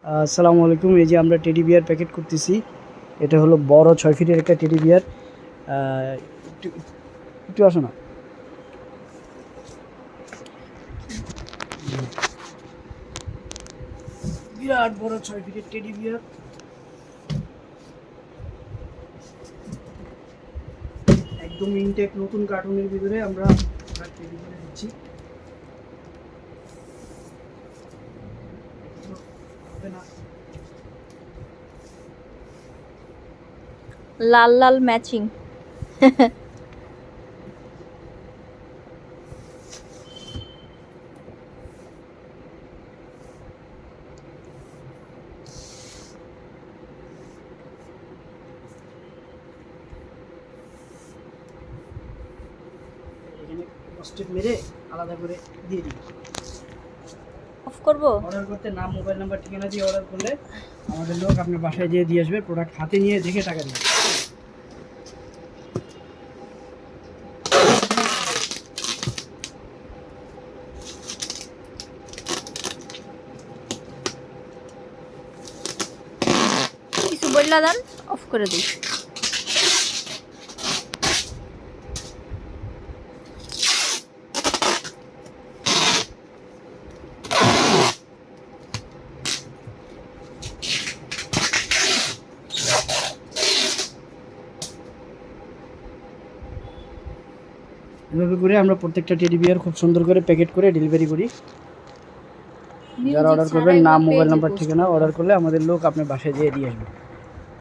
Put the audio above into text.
আসসালামু আলাইকুম। এই যে আমরা টেডি বিয়ার প্যাকেট করতেছি। এটা হলো বড় 6 ফিটের একটা টেডি বিয়ার। একটু একটু আসো না। বিরাট বড় 6 ফিটের টেডি বিয়ার। একদম ইনটেক নতুন কার্টুনের ভিতরে আমরা টেডি বিয়ার দিচ্ছি। লাল লাল ম্যাচিং। এখানে স্টেপ মেরে আলাদা করে দিয়ে দিই। অফ করব। অর্ডার করতে নাম, মোবাইল নাম্বার, ঠিকানা দিয়ে অর্ডার করলে আমাদের লোক আপনার বাসায় দিয়ে আসবে। প্রোডাক্ট হাতে নিয়ে দেখে টাকা দিবে। কিছু বললা দেন, অফ করে দিই। এভাবে করে আমরা প্রত্যেকটা টেডি বিয়ার খুব সুন্দর করে প্যাকেট করে ডেলিভারি করি। যারা অর্ডার করবেন নাম, মোবাইল নাম্বার, ঠিকানা অর্ডার করলে আমাদের লোক আপনার বাসায় দিয়ে আসবে।